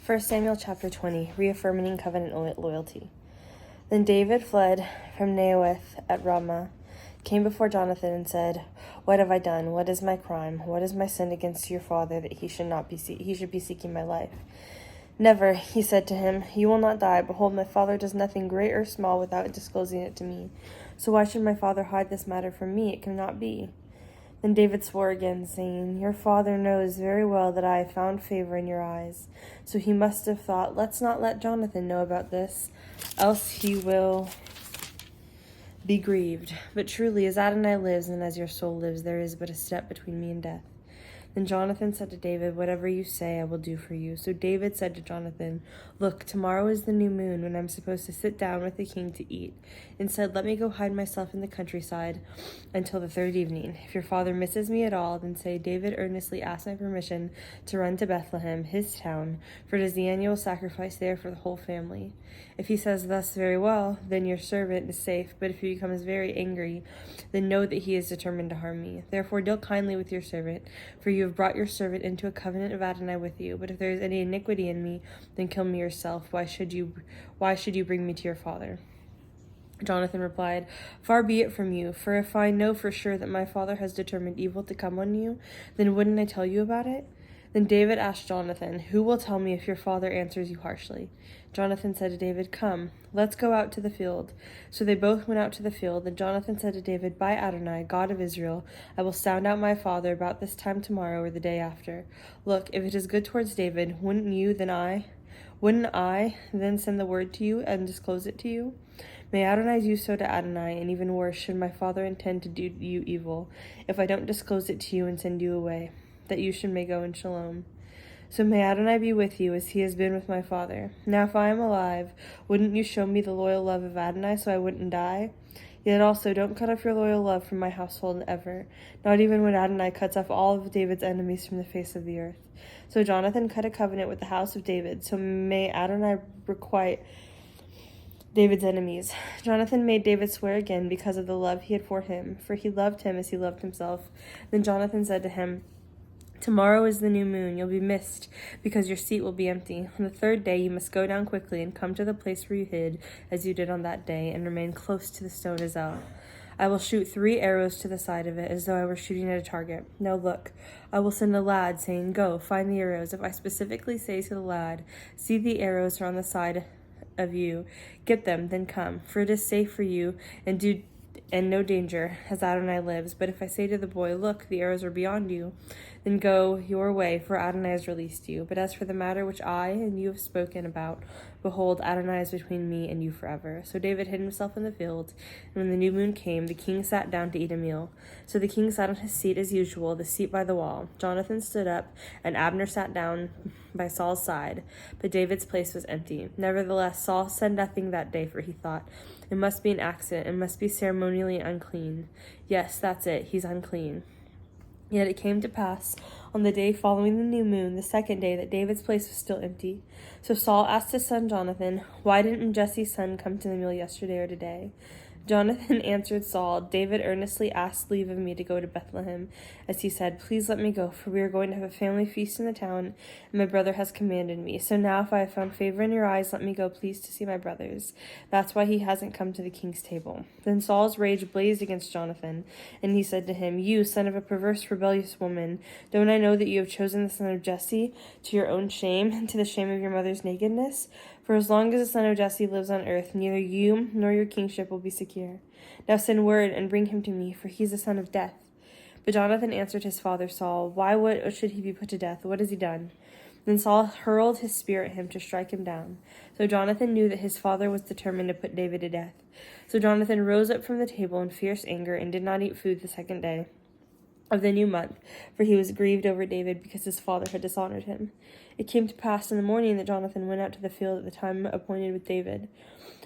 1 Samuel chapter 20, reaffirming covenant loyalty. Then David fled from Naioth at Ramah, came before Jonathan and said, "What have I done? What is my crime? What is my sin against your father that he should be seeking my life?" "Never," he said to him, "you will not die. Behold, my father does nothing great or small without disclosing it to me. So why should my father hide this matter from me? It cannot be." Then David swore again, saying, "Your father knows very well that I have found favor in your eyes." So he must have thought, "Let's not let Jonathan know about this, else he will be grieved. But truly, as Adonai lives and as your soul lives, there is but a step between me and death." Then Jonathan said to David, "Whatever you say, I will do for you." So David said to Jonathan, "Look, tomorrow is the new moon when I'm supposed to sit down with the king to eat. Instead, let me go hide myself in the countryside until the third evening. If your father misses me at all, then say, 'David earnestly asked my permission to run to Bethlehem, his town, for it is the annual sacrifice there for the whole family.' If he says thus, very well, then your servant is safe. But if he becomes very angry, then know that he is determined to harm me. Therefore deal kindly with your servant, for you have brought your servant into a covenant of Adonai with you. But if there is any iniquity in me, then kill me yourself. Why should you bring me to your father?" Jonathan replied, "Far be it from you, for if I know for sure that my father has determined evil to come on you, then wouldn't I tell you about it?" Then David asked Jonathan, "Who will tell me if your father answers you harshly?" Jonathan said to David, "Come, let's go out to the field." So they both went out to the field. And Jonathan said to David, "By Adonai, God of Israel, I will sound out my father about this time tomorrow or the day after. Look, if it is good towards David, wouldn't I then send the word to you and disclose it to you? May Adonai do so to Adonai, and even worse, should my father intend to do you evil, if I don't disclose it to you and send you away, that you may go in shalom. So may Adonai be with you as he has been with my father. Now if I am alive, wouldn't you show me the loyal love of Adonai so I wouldn't die? Yet also don't cut off your loyal love from my household ever, not even when Adonai cuts off all of David's enemies from the face of the earth." So Jonathan cut a covenant with the house of David, so may Adonai requite David's enemies. Jonathan made David swear again because of the love he had for him, for he loved him as he loved himself. Then Jonathan said to him, "Tomorrow is the new moon. You'll be missed, because your seat will be empty. On the third day you must go down quickly and come to the place where you hid, as you did on that day, and remain close to the stone Ezel. I will shoot 3 arrows to the side of it, as though I were shooting at a target. Now look, I will send a lad, saying, 'Go, find the arrows.' If I specifically say to the lad, 'See, the arrows are on the side of you, get them, then come, for it is safe for you, and no danger, as Adonai lives.' But if I say to the boy, 'Look, the arrows are beyond you,' then go your way, for Adonai has released you. But as for the matter which I and you have spoken about, behold, Adonai is between me and you forever." So David hid himself in the field, and when the new moon came, the king sat down to eat a meal. So the king sat on his seat as usual, the seat by the wall. Jonathan stood up, and Abner sat down by Saul's side, but David's place was empty. Nevertheless, Saul said nothing that day, for he thought, "It must be an accident, it must be ceremonially unclean. Yes, that's it, he's unclean." Yet it came to pass on the day following the new moon, the second day, that David's place was still empty. So Saul asked his son Jonathan, "Why didn't Jesse's son come to the meal yesterday or today?" Jonathan answered Saul, "David earnestly asked leave of me to go to Bethlehem, as he said, 'Please let me go, for we are going to have a family feast in the town, and my brother has commanded me. So now if I have found favor in your eyes, let me go, please, to see my brothers.' That's why he hasn't come to the king's table." Then Saul's rage blazed against Jonathan, and he said to him, "You, son of a perverse, rebellious woman, don't I know that you have chosen the son of Jesse to your own shame, and to the shame of your mother's nakedness? For as long as the son of Jesse lives on earth, neither you nor your kingship will be secure. Now send word and bring him to me, for he is the son of death." But Jonathan answered his father Saul, "Why should he be put to death? What has he done?" Then Saul hurled his spear at him to strike him down. So Jonathan knew that his father was determined to put David to death. So Jonathan rose up from the table in fierce anger and did not eat food the second day of the new month, for he was grieved over David because his father had dishonored him. It came to pass in the morning that Jonathan went out to the field at the time appointed with David,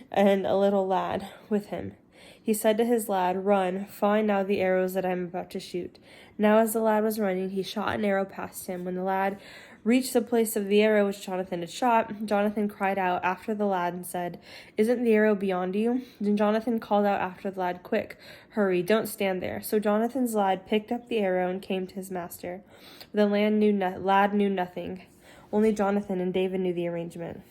and a little lad with him. He said to his lad, "Run, find now the arrows that I am about to shoot." Now as the lad was running, he shot an arrow past him. When the lad reached the place of the arrow which Jonathan had shot, Jonathan cried out after the lad and said, "Isn't the arrow beyond you?" Then Jonathan called out after the lad, "Quick, hurry, don't stand there." So Jonathan's lad picked up the arrow and came to his master. The lad knew nothing. Only Jonathan and David knew the arrangement.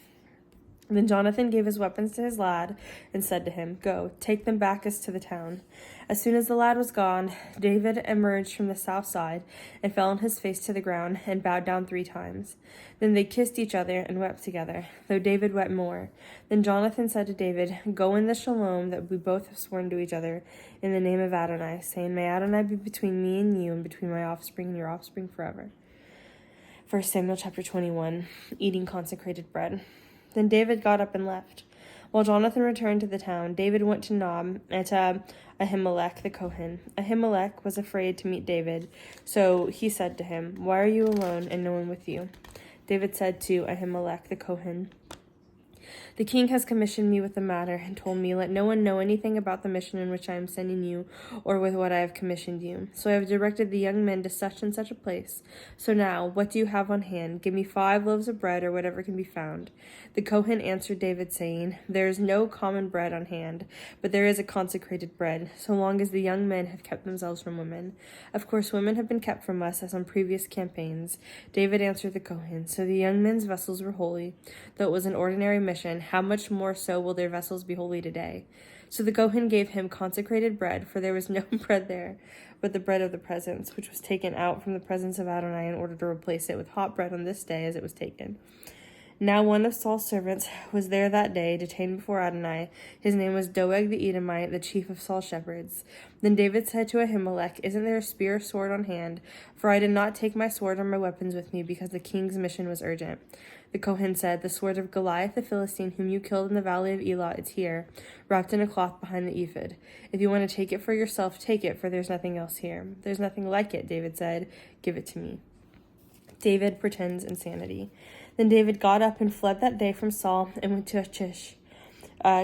Then Jonathan gave his weapons to his lad and said to him, "Go, take them back as to the town." As soon as the lad was gone, David emerged from the south side and fell on his face to the ground and bowed down 3 times. Then they kissed each other and wept together, though David wept more. Then Jonathan said to David, "Go in the shalom that we both have sworn to each other in the name of Adonai, saying, May Adonai be between me and you and between my offspring and your offspring forever." 1 Samuel chapter 21, eating consecrated bread. Then David got up and left. While Jonathan returned to the town, David went to Nob and to Ahimelech the Kohen. Ahimelech was afraid to meet David, so he said to him, "Why are you alone and no one with you?" David said to Ahimelech the Kohen, "The king has commissioned me with the matter and told me, let no one know anything about the mission in which I am sending you or with what I have commissioned you. So I have directed the young men to such and such a place. So now, what do you have on hand? Give me 5 loaves of bread or whatever can be found." The Kohen answered David, saying, "There is no common bread on hand, but there is a consecrated bread, so long as the young men have kept themselves from women. Of course, women have been kept from us, as on previous campaigns." David answered the Kohen, "So the young men's vessels were holy, though it was an ordinary mission. How much more so will their vessels be holy today?" So the Kohen gave him consecrated bread, for there was no bread there, but the bread of the presence, which was taken out from the presence of Adonai in order to replace it with hot bread on this day as it was taken. Now one of Saul's servants was there that day, detained before Adonai. His name was Doeg the Edomite, the chief of Saul's shepherds. Then David said to Ahimelech, "Isn't there a spear or sword on hand? For I did not take my sword or my weapons with me, because the king's mission was urgent." The Kohen said, "The sword of Goliath the Philistine, whom you killed in the valley of Elah, is here, wrapped in a cloth behind the ephod. If you want to take it for yourself, take it, for there's nothing else here." "There's nothing like it," David said. "Give it to me." David pretends insanity. Then David got up and fled that day from Saul and went to Achish,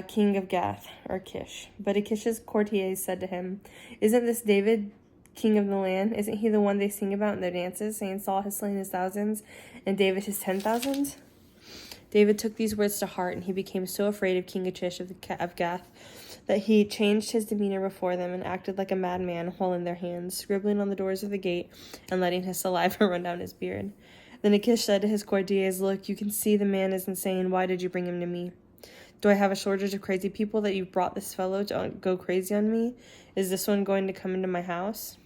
king of Gath, or Kish. But Achish's courtiers said to him, "Isn't this David, king of the land? Isn't he the one they sing about in their dances, saying Saul has slain his thousands and David his 10,000s?" David took these words to heart, and he became so afraid of King Achish of Gath that he changed his demeanor before them and acted like a madman while in their hands, scribbling on the doors of the gate and letting his saliva run down his beard. Then Achish said to his courtiers, "Look, you can see the man is insane. Why did you bring him to me? Do I have a shortage of crazy people that you've brought this fellow to go crazy on me? Is this one going to come into my house?"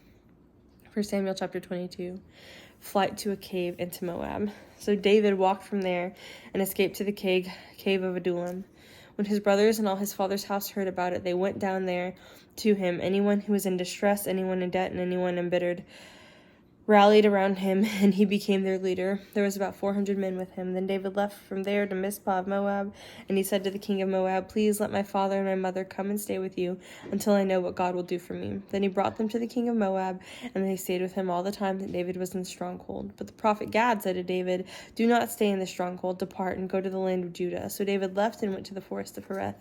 1 Samuel chapter 22. Flight to a cave into Moab. So David walked from there and escaped to the cave of Adullam. When his brothers and all his father's house heard about it, they went down there to him. Anyone who was in distress, anyone in debt, and anyone embittered rallied around him, and he became their leader. There was about 400 men with him. Then David left from there to Mizpah of Moab, and he said to the king of Moab, "Please let my father and my mother come and stay with you until I know what God will do for me." Then he brought them to the king of Moab, and they stayed with him all the time that David was in the stronghold. But the prophet Gad said to David, "Do not stay in the stronghold. Depart and go to the land of Judah." So David left and went to the forest of Hereth.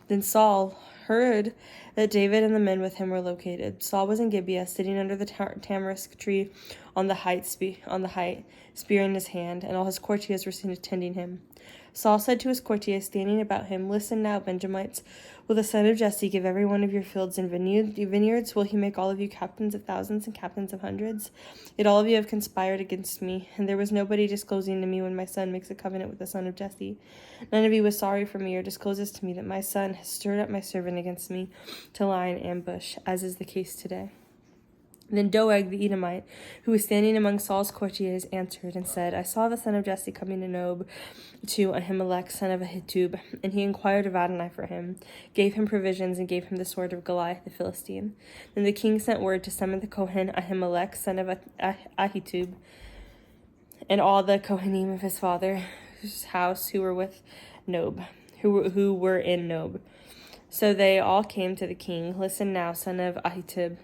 Then Saul heard that David and the men with him were located. Saul was in Gibeah, sitting under the tamarisk tree on the height, spear in his hand, and all his courtiers were seen attending him. Saul said to his courtiers standing about him, "Listen now, Benjamites. Will the son of Jesse give every one of your fields and vineyards? Will he make all of you captains of thousands and captains of hundreds? Yet all of you have conspired against me, and there was nobody disclosing to me when my son makes a covenant with the son of Jesse. None of you was sorry for me or discloses to me that my son has stirred up my servant against me to lie in ambush, as is the case today." Then Doeg the Edomite, who was standing among Saul's courtiers, answered and said, "I saw the son of Jesse coming to Nob to Ahimelech, son of Ahitub, and he inquired of Adonai for him, gave him provisions, and gave him the sword of Goliath the Philistine." Then the king sent word to summon the Kohen Ahimelech, son of Ahitub, and all the Kohanim of his father's house who were with Nob, who were in Nob. So they all came to the king. "Listen now, son of Ahitub."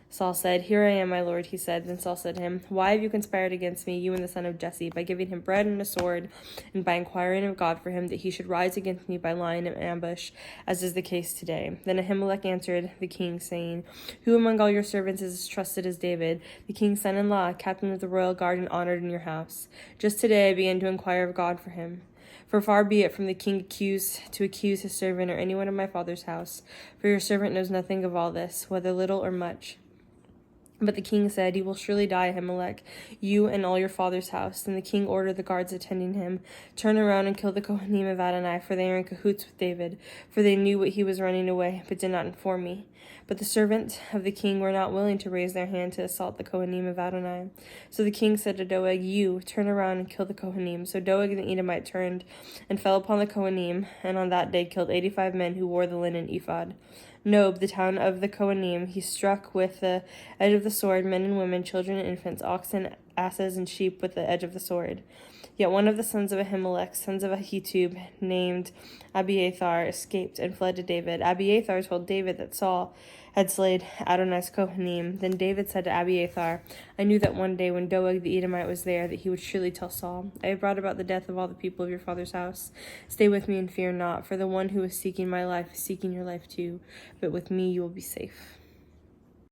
Saul said, "Here I am, my lord," he said. Then Saul said to him, "Why have you conspired against me, you and the son of Jesse, by giving him bread and a sword, and by inquiring of God for him, that he should rise against me by lying in ambush, as is the case today?" Then Ahimelech answered the king, saying, "Who among all your servants is as trusted as David, the king's son-in-law, captain of the royal guard, and honored in your house? Just today I began to inquire of God for him. For far be it from the king to accuse his servant or anyone of my father's house, for your servant knows nothing of all this, whether little or much." But the king said, "You will surely die, Ahimelech, you and all your father's house." Then the king ordered the guards attending him, "Turn around and kill the Kohanim of Adonai, for they are in cahoots with David." For they knew what he was running away, but did not inform me. But the servants of the king were not willing to raise their hand to assault the Kohanim of Adonai. So the king said to Doeg, "You, turn around and kill the Kohanim." So Doeg the Edomite turned and fell upon the Kohanim, and on that day killed 85 men who wore the linen ephod. Nob, the town of the Kohanim, he struck with the edge of the sword men and women, children and infants, oxen, asses, and sheep with the edge of the sword. Yet one of the sons of Ahimelech, sons of Ahitub, named Abiathar, escaped and fled to David. Abiathar told David that Saul had slain Adonai's Kohanim. Then David said to Abiathar, "I knew that one day when Doeg the Edomite was there, that he would surely tell Saul, 'I have brought about the death of all the people of your father's house. Stay with me and fear not, for the one who is seeking my life is seeking your life too. But with me you will be safe.'"